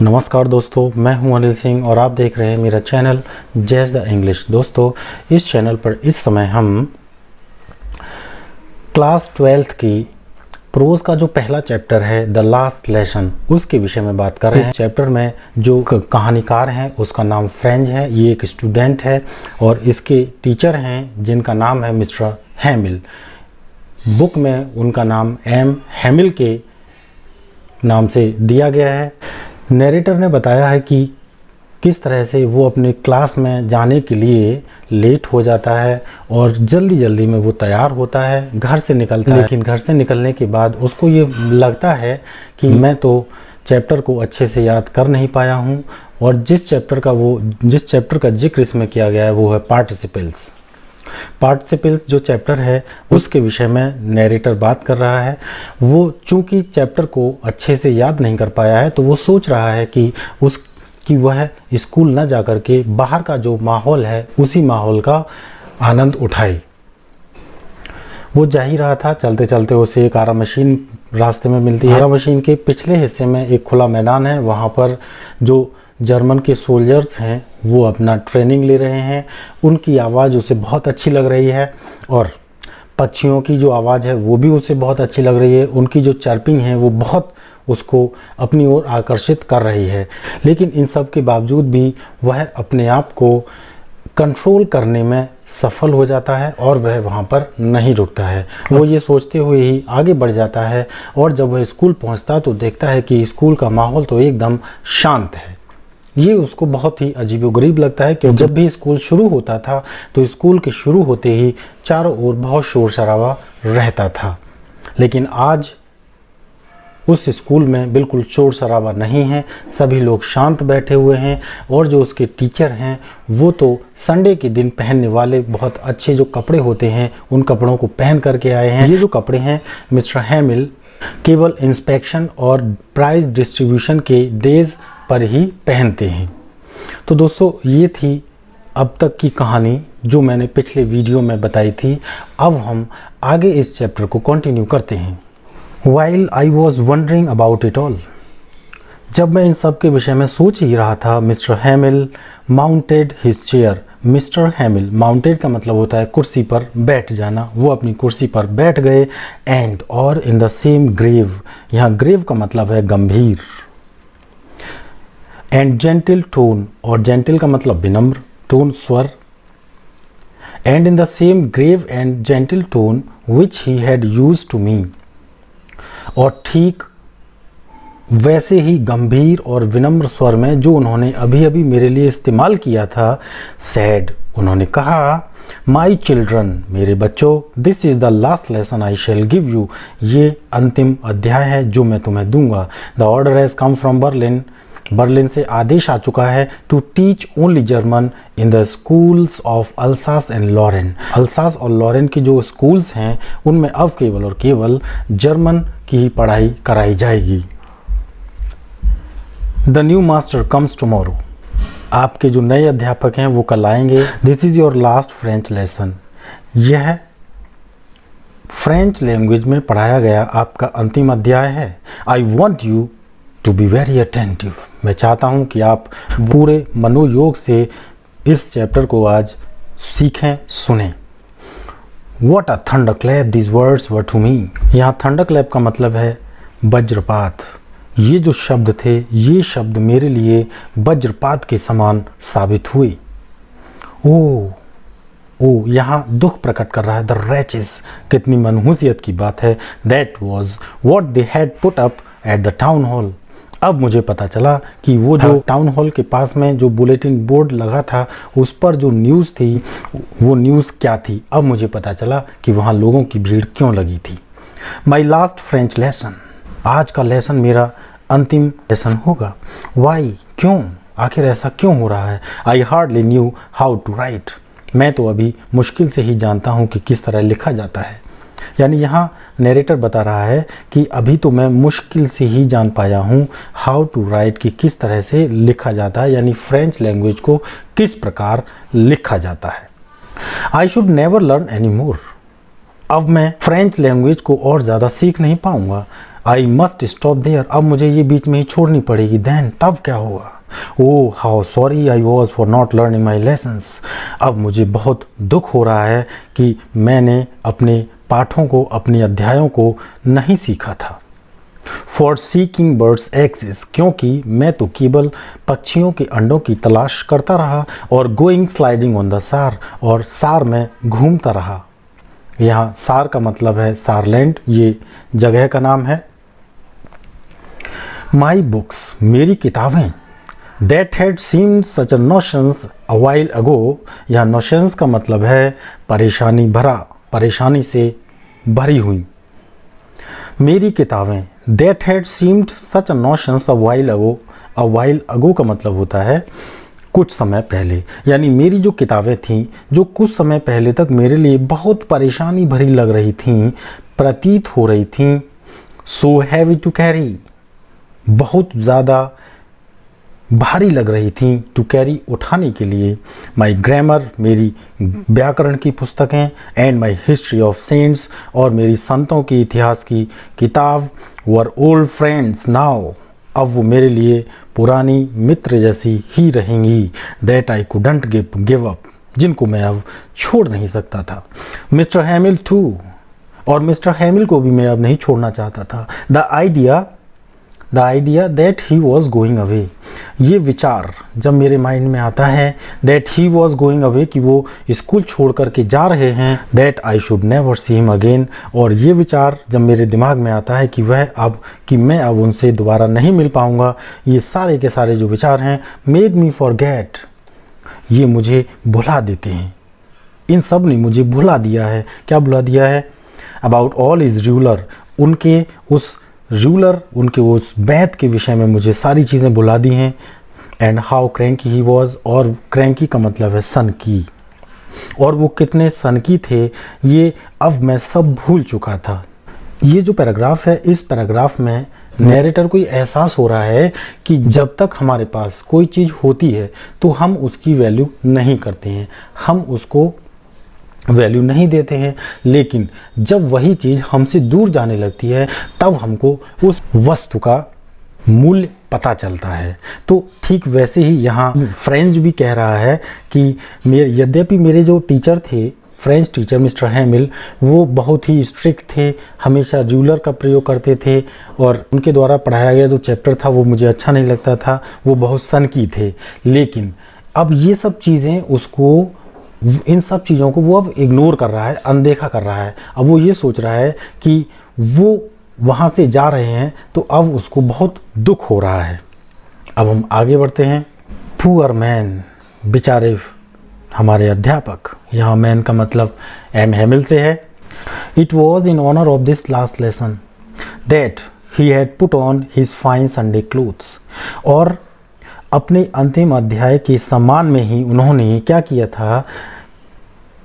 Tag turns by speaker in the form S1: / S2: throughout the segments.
S1: नमस्कार दोस्तों, मैं हूं अनिल सिंह और आप देख रहे हैं मेरा चैनल जैज़ द इंग्लिश। दोस्तों, इस चैनल पर इस समय हम क्लास 12th की प्रोज का जो पहला चैप्टर है द लास्ट लेसन, उसके विषय में बात कर रहे हैं। इस चैप्टर में जो कहानीकार हैं उसका नाम फ्रेंच है। ये एक स्टूडेंट है और इसके टीचर हैं जिनका नाम है मिस्टर हैमिल। बुक में उनका नाम एम हैमिल के नाम से दिया गया है। नरेटर ने बताया है कि किस तरह से वो अपने क्लास में जाने के लिए लेट हो जाता है और जल्दी जल्दी में वो तैयार होता है, घर से निकलता है। लेकिन घर से निकलने के बाद उसको ये लगता है कि मैं तो चैप्टर को अच्छे से याद कर नहीं पाया हूँ। और जिस चैप्टर का जिक्र इसमें किया गया है वो है पार्टिसिपल्स। पार्टिसिपल्स जो चैप्टर है उसके विषय में नैरेटर बात कर रहा है। वो चूंकि चैप्टर को अच्छे से याद नहीं कर पाया है तो वो सोच रहा है कि वह स्कूल न जाकर के बाहर का जो माहौल है उसी माहौल का आनंद उठाए। वो जा ही रहा था, चलते चलते उसे एक आरा मशीन रास्ते में मिलती है। आरा मशीन के पिछले हिस्से में एक खुला मैदान है। वहाँ पर जो जर्मन के सोल्जर्स हैं वो अपना ट्रेनिंग ले रहे हैं। उनकी आवाज़ उसे बहुत अच्छी लग रही है और पक्षियों की जो आवाज़ है वो भी उसे बहुत अच्छी लग रही है। उनकी जो चर्पिंग है वो बहुत उसको अपनी ओर आकर्षित कर रही है। लेकिन इन सब के बावजूद भी वह अपने आप को कंट्रोल करने में सफल हो जाता है और वह वहाँ पर नहीं रुकता है। वो ये सोचते हुए ही आगे बढ़ जाता है और जब वह स्कूल पहुँचता तो देखता है कि स्कूल का माहौल तो एकदम शांत है। ये उसको बहुत ही अजीबोगरीब लगता है क्योंकि जब भी स्कूल शुरू होता था तो स्कूल के शुरू होते ही चारों ओर बहुत शोर शराबा रहता था। लेकिन आज उस स्कूल में बिल्कुल शोर शराबा नहीं है, सभी लोग शांत बैठे हुए हैं। और जो उसके टीचर हैं वो तो संडे के दिन पहनने वाले बहुत अच्छे जो कपड़े होते हैं उन कपड़ों को पहन करके आए हैं। ये जो कपड़े हैं मिस्टर हैमिल केवल इंस्पेक्शन और प्राइज डिस्ट्रीब्यूशन के डेज पर ही पहनते हैं। तो दोस्तों, ये थी अब तक की कहानी जो मैंने पिछले वीडियो में बताई थी। अब हम आगे इस चैप्टर को कंटिन्यू करते हैं। While I was wondering about it all, जब मैं इन सब के विषय में सोच ही रहा था, mister हैमिल mounted his chair. Mister हैमिल, mounted का मतलब होता है कुर्सी पर बैठ जाना। वो अपनी कुर्सी पर बैठ गए। एंड और इन द सेम ग्रेव, यहाँ ग्रेव का मतलब है गंभीर। एंड जेंटल टोन, और जेंटल का मतलब विनम्र, टोन स्वर। And in the same grave and gentle tone which he had used to me, और ठीक वैसे ही गंभीर और विनम्र स्वर में जो उन्होंने अभी अभी मेरे लिए इस्तेमाल किया था। सैड, उन्होंने कहा, माई चिल्ड्रन, मेरे बच्चों, this is the last lesson I shall give you, ये अंतिम अध्याय है जो मैं तुम्हें दूंगा। The order has come from Berlin, Berlin से आदेश आ चुका है to teach only German in the schools of Alsace and Lorraine. Alsace और लॉरेन की जो स्कूल्स हैं उनमें अब केवल और केवल जर्मन की ही पढ़ाई कराई जाएगी। The new master comes tomorrow, आपके जो नए अध्यापक हैं वो कल आएंगे। This is your last French lesson, यह फ्रेंच लैंग्वेज में पढ़ाया गया आपका अंतिम अध्याय है। I want you to be very attentive, मैं चाहता हूँ कि आप पूरे मनोयोग से इस चैप्टर को आज सीखें, सुनें। What a thunderclap these words were to me, यहाँ थंडरक्लैप का मतलब है वज्रपात। ये जो शब्द थे, ये शब्द मेरे लिए वज्रपात के समान साबित हुए। ओ, यहाँ दुख प्रकट कर रहा है। द wretches, कितनी मनहूसियत की बात है। That was what they had put up at the town hall, अब मुझे पता चला कि वो जो टाउन हॉल के पास में जो बुलेटिन बोर्ड लगा था उस पर जो न्यूज़ थी वो न्यूज़ क्या थी। अब मुझे पता चला कि वहाँ लोगों की भीड़ क्यों लगी थी। माई लास्ट फ्रेंच लेसन, आज का लेसन मेरा अंतिम लेसन होगा। वाई, क्यों, आखिर ऐसा क्यों हो रहा है। I hardly knew how to write, मैं तो अभी मुश्किल से ही जानता हूँ कि किस तरह लिखा जाता है। यानी यहाँ नरेटर बता रहा है कि अभी तो मैं मुश्किल से ही जान पाया हूँ हाउ टू राइट, कि किस तरह से लिखा जाता है, यानी फ्रेंच लैंग्वेज को किस प्रकार लिखा जाता है। I should never learn any more, अब मैं फ्रेंच लैंग्वेज को और ज़्यादा सीख नहीं पाऊँगा। आई मस्ट स्टॉप देयर, अब मुझे ये बीच में ही छोड़नी पड़ेगी। देन, तब क्या होगा? Oh how sorry I was for not learning my lessons, अब मुझे बहुत दुख हो रहा है कि मैंने अपने पाठों को, अपने अध्यायों को नहीं सीखा था। फॉर सीकिंग बर्ड्स एग्स, क्योंकि मैं तो केवल पक्षियों के अंडों की तलाश करता रहा। और गोइंग स्लाइडिंग ऑन द सार, और सार में घूमता रहा। यहाँ सार का मतलब है सारलैंड, ये जगह का नाम है। माई बुक्स, मेरी किताबें, that had seemed such a notions a while ago, यहाँ नॉशंस का मतलब है परेशानी भरा, परेशानी से भरी हुई। मेरी किताबें, that had seemed such a notions a while ago, a while ago का मतलब होता है कुछ समय पहले, यानी मेरी जो किताबें थीं जो कुछ समय पहले तक मेरे लिए बहुत परेशानी भरी लग रही थीं, प्रतीत हो रही थीं। सो हैवी टू कैरी, बहुत ज़्यादा भारी लग रही थी, टू कैरी उठाने के लिए। माई ग्रामर, मेरी व्याकरण की पुस्तकें, and my history of cents, और मेरी संतों के इतिहास की किताब, वर ओल्ड फ्रेंड्स नाउ, अब वो मेरे लिए पुरानी मित्र जैसी ही रहेंगी। That I couldn't give up, जिनको मैं अब छोड़ नहीं सकता था। मिस्टर हैमिल टू, और मिस्टर हैमिल को भी मैं अब नहीं छोड़ना चाहता था। The idea that he was going away, ये विचार जब मेरे माइंड में आता है, that he was going away, कि वो स्कूल छोड़ करके जा रहे हैं, that I should never see him again, और ये विचार जब मेरे दिमाग में आता है कि मैं अब उनसे दोबारा नहीं मिल पाऊंगा, ये सारे के सारे जो विचार हैं, मेड मी फॉरगेट, ये मुझे भुला देते हैं। इन सब ने मुझे भुला दिया है। क्या भुला दिया है? अबाउट ऑल इज रूलर, उनके उस बैत के विषय में मुझे सारी चीज़ें भुला दी हैं। And how cranky he was, और क्रैंकी का मतलब है सनकी, और वो कितने सनकी थे ये अब मैं सब भूल चुका था। ये जो पैराग्राफ है, इस पैराग्राफ में नैरेटर को एहसास हो रहा है कि जब तक हमारे पास कोई चीज़ होती है तो हम उसकी वैल्यू नहीं करते हैं, हम उसको वैल्यू नहीं देते हैं, लेकिन जब वही चीज़ हमसे दूर जाने लगती है तब हमको उस वस्तु का मूल्य पता चलता है। तो ठीक वैसे ही यहाँ फ्रेंच भी कह रहा है कि यद्यपि मेरे जो टीचर थे, फ्रेंच टीचर मिस्टर हैमिल, वो बहुत ही स्ट्रिक्ट थे, हमेशा रूलर का प्रयोग करते थे, और उनके द्वारा पढ़ाया गया जो चैप्टर था वो मुझे अच्छा नहीं लगता था, वो बहुत सनकी थे। लेकिन अब ये सब चीज़ें इन सब चीज़ों को वो अब इग्नोर कर रहा है, अनदेखा कर रहा है। अब वो ये सोच रहा है कि वो वहाँ से जा रहे हैं तो अब उसको बहुत दुख हो रहा है। अब हम आगे बढ़ते हैं। पुअर मैन, बेचारे हमारे अध्यापक, यहाँ मैन का मतलब एम हैमिल से है। It was in honour of this last lesson that he had put on his fine Sunday clothes, और अपने अंतिम अध्याय के सम्मान में ही उन्होंने क्या किया था,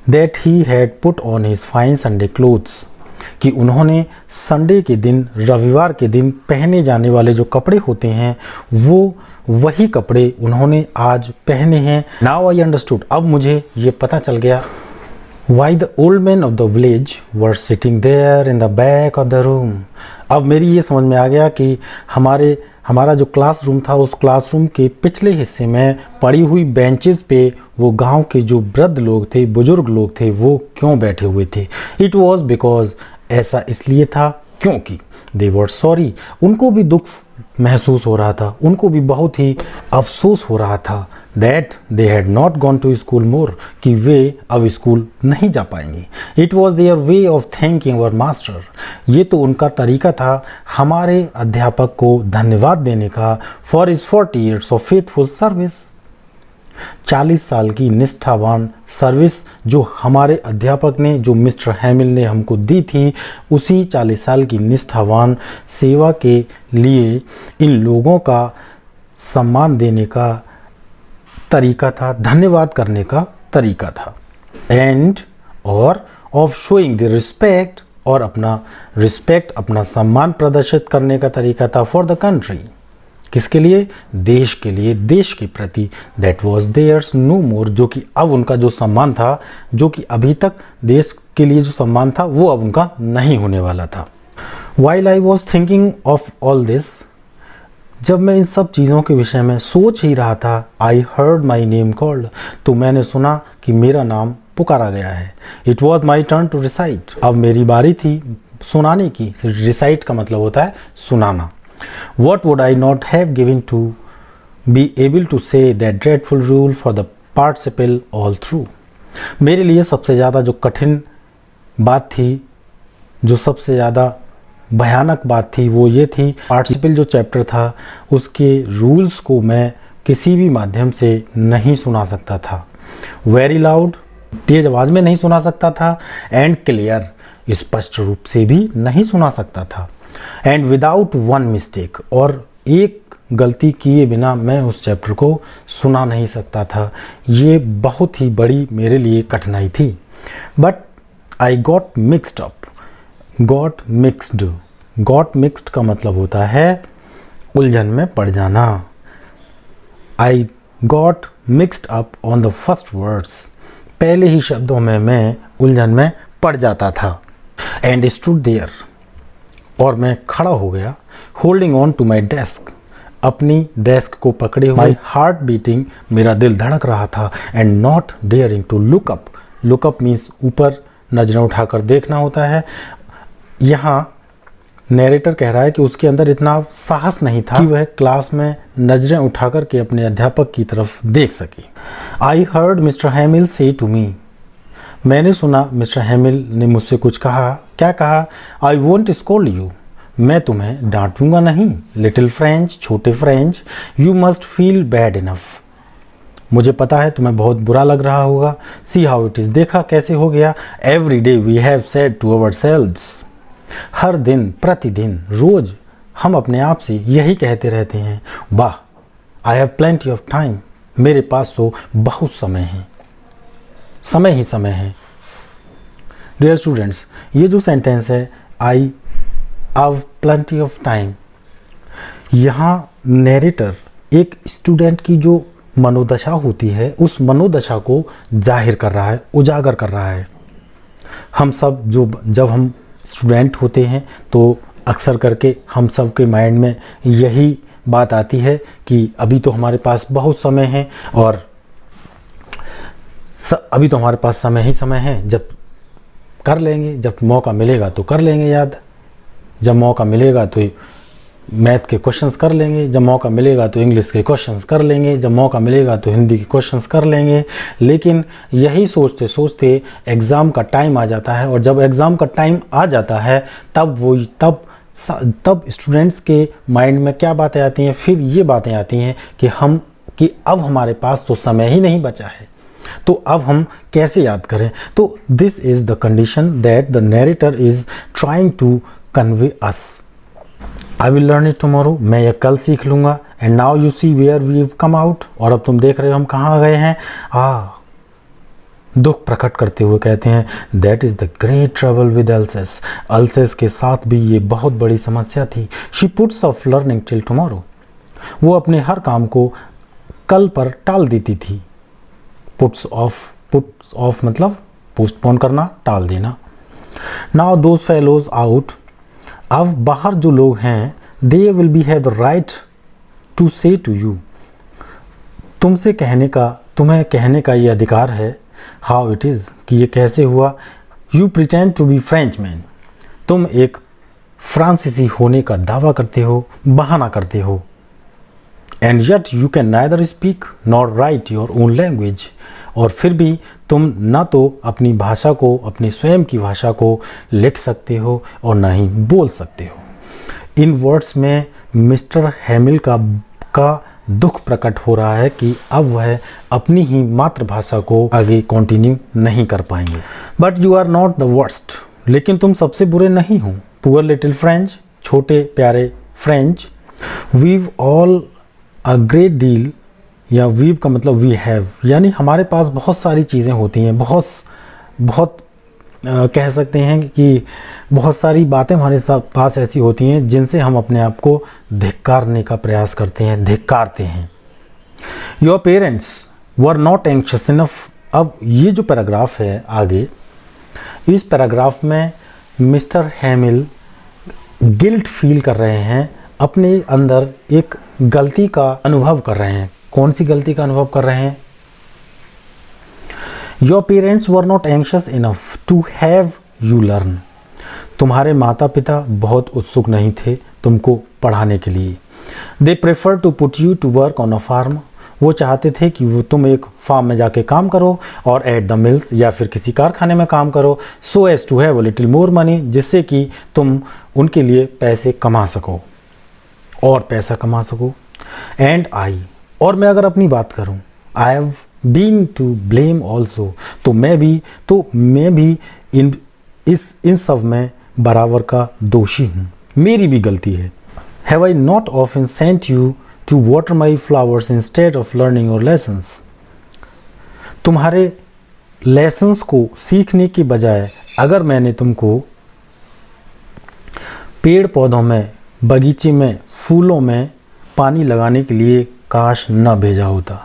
S1: that he had put on his fine Sunday clothes, कि उन्होंने संडे के दिन, रविवार के दिन पहने जाने वाले जो कपड़े होते हैं वो वही कपड़े उन्होंने आज पहने हैं। नाउ आई अंडरस्टूड, अब मुझे ये पता चल गया, why the old man of the village were sitting there in the back of the room. अब मेरी ये समझ में आ गया कि हमारा जो क्लासरूम था, उस क्लासरूम के पिछले हिस्से में पड़ी हुई बेंचेस पे वो गांव के जो वृद्ध लोग थे, बुजुर्ग लोग थे, वो क्यों बैठे हुए थे। इट वॉज बिकॉज, ऐसा इसलिए था क्योंकि दे वर सॉरी, उनको भी दुख महसूस हो रहा था, उनको भी बहुत ही अफसोस हो रहा था, that they had not gone to school more, कि वे अब स्कूल नहीं जा पाएंगे। It was their way of thanking our master, ये तो उनका तरीका था हमारे अध्यापक को धन्यवाद देने का, for his 40 years of faithful service, 40 साल की निष्ठावान सर्विस जो हमारे अध्यापक ने, जो मिस्टर हैमिल ने हमको दी थी, उसी 40 साल की निष्ठावान सेवा के लिए इन लोगों का सम्मान देने का तरीका था, धन्यवाद करने का तरीका था। एंड और ऑफ शोइंग द रिस्पेक्ट, और अपना रिस्पेक्ट, अपना सम्मान प्रदर्शित करने का तरीका था, फॉर द कंट्री, किसके लिए, देश के लिए, देश के प्रति, दैट वॉज देयर्स नो मोर, जो कि अब उनका जो सम्मान था, जो कि अभी तक देश के लिए जो सम्मान था वो अब उनका नहीं होने वाला था। While I was thinking of all this, जब मैं इन सब चीज़ों के विषय में सोच ही रहा था, I heard my name called, तो मैंने सुना कि मेरा नाम पुकारा गया है। It was my turn to recite, अब मेरी बारी थी सुनाने की। Recite का मतलब होता है सुनाना। What would I not have given to be able to say that dreadful rule for the participle all through? मेरे लिए सबसे ज़्यादा जो कठिन बात थी, जो सबसे ज़्यादा भयानक बात थी, वो ये थी पार्टिसिपल जो चैप्टर था उसके रूल्स को मैं किसी भी माध्यम से नहीं सुना सकता था। वेरी लाउड, तेज आवाज़ में नहीं सुना सकता था। एंड क्लियर, स्पष्ट रूप से भी नहीं सुना सकता था। एंड विदाउट वन मिस्टेक, और एक गलती किए बिना मैं उस चैप्टर को सुना नहीं सकता था। ये बहुत ही बड़ी मेरे लिए कठिनाई थी। But I got mixed up, got mixed का मतलब होता है उलझन में पड़ जाना। I got mixed up on the first words, पहले ही शब्दों में मैं उलझन में पड़ जाता था। एंड स्टूड देयर, और मैं खड़ा हो गया। Holding on to my desk, अपनी डेस्क को पकड़े हुए। माई हार्ट बीटिंग, मेरा दिल धड़क रहा था। And not daring to look up means ऊपर नजरें उठाकर देखना होता है। यहाँ नैरेटर कह रहा है कि उसके अंदर इतना साहस नहीं था कि वह क्लास में नजरें उठाकर के अपने अध्यापक की तरफ देख सके। आई हर्ड मिस्टर हैमिल से टू मी, मैंने सुना मिस्टर हैमिल ने मुझसे कुछ कहा। क्या कहा? आई वोंट स्कोल्ड यू, मैं तुम्हें डांटूंगा नहीं। लिटिल फ्रेंच, छोटे French. You must feel bad enough, मुझे पता है तुम्हें बहुत बुरा लग रहा होगा। सी हाउ इट इज, देखा कैसे हो गया। Every day we have said to ourselves, हर दिन, प्रतिदिन, रोज हम अपने आप से यही कहते रहते हैं, वाह, I have plenty of time, मेरे पास तो बहुत समय है, समय ही समय है। डियर स्टूडेंट्स, ये जो सेंटेंस है I have plenty of time, यहाँ नैरेटर एक स्टूडेंट की जो मनोदशा होती है उस मनोदशा को जाहिर कर रहा है, उजागर कर रहा है। हम सब जब हम स्टूडेंट होते हैं तो अक्सर करके हम सब के माइंड में यही बात आती है कि अभी तो हमारे पास बहुत समय है, और अभी तो हमारे पास समय ही समय है, जब कर लेंगे, जब मौका मिलेगा तो कर लेंगे याद, जब मौका मिलेगा तो मैथ के क्वेश्चंस कर लेंगे, जब मौका मिलेगा तो इंग्लिश के क्वेश्चंस कर लेंगे, जब मौका मिलेगा तो हिंदी के क्वेश्चंस कर लेंगे। लेकिन यही सोचते सोचते एग्ज़ाम का टाइम आ जाता है, और जब एग्ज़ाम का टाइम आ जाता है तब स्टूडेंट्स के माइंड में क्या बातें आती हैं? फिर ये बातें आती हैं कि अब हमारे पास तो समय ही नहीं बचा है, तो अब हम कैसे याद करें। तो this is the condition that the narrator is trying to convey us. I will learn it tomorrow, मैं यह कल सीख लूँगा। And now you see where we have come out, और अब तुम देख रहे हो हम कहाँ गए हैं। दुख प्रकट करते हुए कहते हैं, that is the great trouble with अल्सेस, अल्सेस के साथ भी ये बहुत बड़ी समस्या थी। She puts of learning till tomorrow, वो अपने हर काम को कल पर टाल देती थी। पुट्स ऑफ मतलब पोस्टपोन करना, टाल देना। नाउ दोज फेलोज आउट, अब बाहर जो लोग हैं, they will be have right to say to you, तुम्हें कहने का ये अधिकार है। हाउ इट इज़, कि ये कैसे हुआ। You pretend to be French man, तुम एक फ्रांसीसी होने का दावा करते हो, बहाना करते हो। And yet you can neither speak nor right your own language, और फिर भी तुम ना तो अपनी भाषा को, अपनी स्वयं की भाषा को लिख सकते हो और ना ही बोल सकते हो। इन वर्ड्स में मिस्टर हैमिल का दुख प्रकट हो रहा है कि अब वह अपनी ही मातृभाषा को आगे कंटिन्यू नहीं कर पाएंगे। But you are not the worst, लेकिन तुम सबसे बुरे नहीं हो। पुअर लिटिल फ्रेंच, छोटे प्यारे French. Weave all a great deal, या वीव का मतलब वी हैव, यानी हमारे पास बहुत सारी चीज़ें होती हैं, बहुत कह सकते हैं कि बहुत सारी बातें हमारे पास ऐसी होती हैं जिनसे हम अपने आप को धिक्कारने का प्रयास करते हैं, धिक्कारते हैं। Your parents were not anxious enough. अब ये जो पैराग्राफ है आगे, इस पैराग्राफ में मिस्टर हैमिल गिल्ट फील कर रहे हैं, अपने अंदर एक गलती का अनुभव कर रहे हैं। कौन सी गलती का अनुभव कर रहे हैं? Your parents were not anxious enough to have you learn. तुम्हारे माता पिता बहुत उत्सुक नहीं थे तुमको पढ़ाने के लिए। They prefer to put you to work on a farm. वो चाहते थे कि वो तुम एक फार्म में जाके काम करो और एट द मिल्स या फिर किसी कारखाने में काम करो, so as to have a little more money, जिससे कि तुम उनके लिए पैसे कमा सको और पैसा कमा सको। एंड आई, और मैं अगर अपनी बात करूं, I have been to blame also, तो मैं भी इन सब में बराबर का दोषी हूँ, मेरी भी गलती है। Have I not often sent you to water my flowers instead of learning your lessons. तुम्हारे लेसन्स को सीखने के बजाय अगर मैंने तुमको पेड़ पौधों में, बगीचे में, फूलों में पानी लगाने के लिए काश न भेजा होता।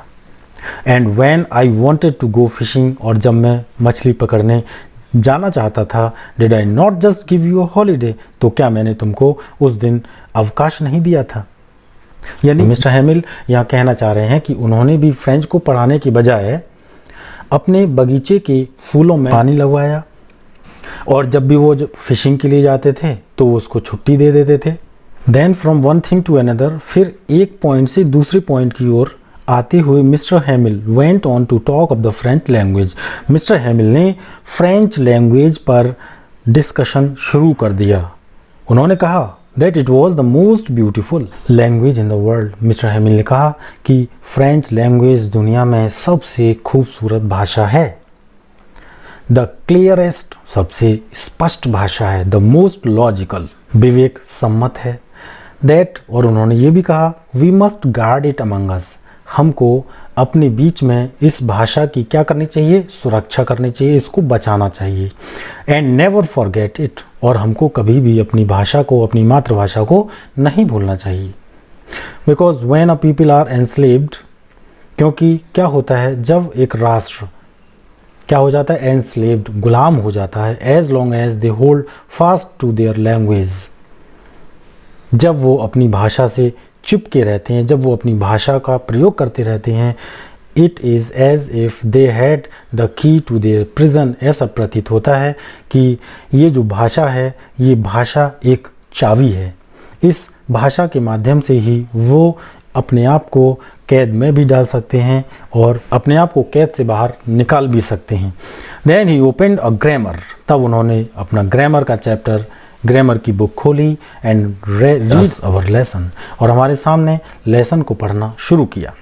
S1: And when I wanted to go fishing, और जब मैं मछली पकड़ने जाना चाहता था, did I not just give you a holiday, तो क्या मैंने तुमको उस दिन अवकाश नहीं दिया था? यानी मिस्टर हैमिल यहाँ कहना चाह रहे हैं कि उन्होंने भी फ्रेंच को पढ़ाने के बजाय अपने बगीचे के फूलों में पानी लगवाया, और जब भी वो फिशिंग के लिए जाते थे तो वो उसको छुट्टी दे देते थे। Then from one thing to another, फिर एक पॉइंट से दूसरे पॉइंट की ओर आते हुए Mr Hamel went on to talk of the French language. Mr Hamel ने फ्रेंच लैंग्वेज पर डिस्कशन शुरू कर दिया। उन्होंने कहा that it was the most beautiful language in the world. Mr Hamel ने कहा कि फ्रेंच लैंग्वेज दुनिया में सबसे खूबसूरत भाषा है। द क्लियरेस्ट, सबसे स्पष्ट भाषा है। द मोस्ट लॉजिकल, विवेक सम्मत है। दैट, और उन्होंने ये भी कहा, we must guard it among us, हमको अपने बीच में इस भाषा की क्या करनी चाहिए? सुरक्षा करनी चाहिए, इसको बचाना चाहिए। एंड नेवर फॉरगेट इट, और हमको कभी भी अपनी भाषा को, अपनी मातृभाषा को नहीं भूलना चाहिए। Because when a people are enslaved, क्योंकि क्या होता है जब एक राष्ट्र क्या हो जाता है? एनस्लेव्ड, गुलाम हो जाता है। As long as they hold fast to their language, जब वो अपनी भाषा से चिपके रहते हैं, जब वो अपनी भाषा का प्रयोग करते रहते हैं, it is as if they had the key to their prison. ऐसा प्रतीत होता है कि ये जो भाषा है, ये भाषा एक चाबी है। इस भाषा के माध्यम से ही वो अपने आप को कैद में भी डाल सकते हैं और अपने आप को कैद से बाहर निकाल भी सकते हैं। Then he opened a grammar, तब उन्होंने अपना ग्रामर का चैप्टर, ग्रामर की बुक खोली एंड रीड अवर लेसन, और हमारे सामने लेसन को पढ़ना शुरू किया।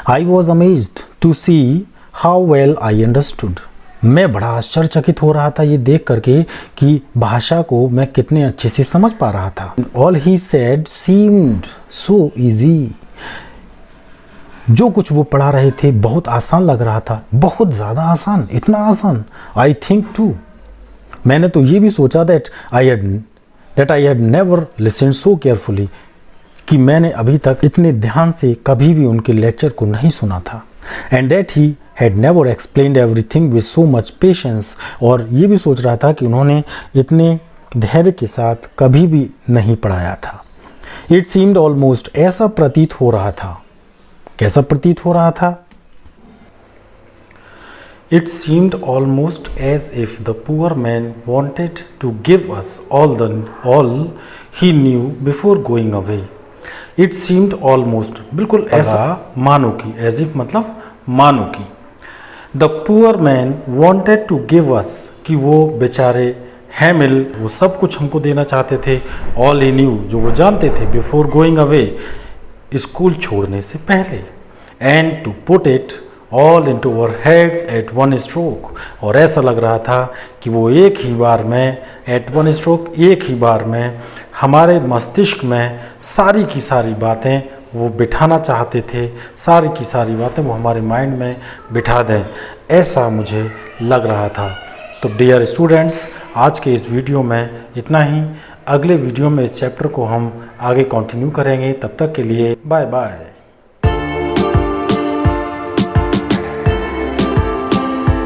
S1: I was amazed to see how well I understood. मैं बड़ा आश्चर्यचकित हो रहा था ये देख करके कि भाषा को मैं कितने अच्छे से समझ पा रहा था। All he said seemed so easy. जो कुछ वो पढ़ा रहे थे बहुत आसान लग रहा था, बहुत ज़्यादा आसान, इतना आसान। आई थिंक टू, मैंने तो ये भी सोचा that I had never listened so carefully, कि मैंने अभी तक इतने ध्यान से कभी भी उनके लेक्चर को नहीं सुना था। And that he had never explained everything with so much patience, और ये भी सोच रहा था कि उन्होंने इतने धैर्य के साथ कभी भी नहीं पढ़ाया था। इट सीम्ड ऑलमोस्ट, ऐसा प्रतीत हो रहा था। कैसा प्रतीत हो रहा था? It seemed almost as if the poor man wanted to give us all he knew before going away. It seemed almost, बिल्कुल ऐसा मानो की, as if मतलब मानो की। The poor man wanted to give us, कि वो बेचारे हैमिल वो सब कुछ हमको देना चाहते थे। All he knew, जो वो जानते थे, before going away, स्कूल छोड़ने से पहले। And to put it all into our heads at one stroke, और ऐसा लग रहा था कि वो एक ही बार में, at one stroke, एक ही बार में हमारे मस्तिष्क में सारी की सारी बातें वो बिठाना चाहते थे, सारी की सारी बातें वो हमारे माइंड में बिठा दें, ऐसा मुझे लग रहा था। तो डियर स्टूडेंट्स, आज के इस वीडियो में इतना ही। अगले वीडियो में इस चैप्टर को हम आगे कंटिन्यू करेंगे। तब तक के लिए बाय बाय।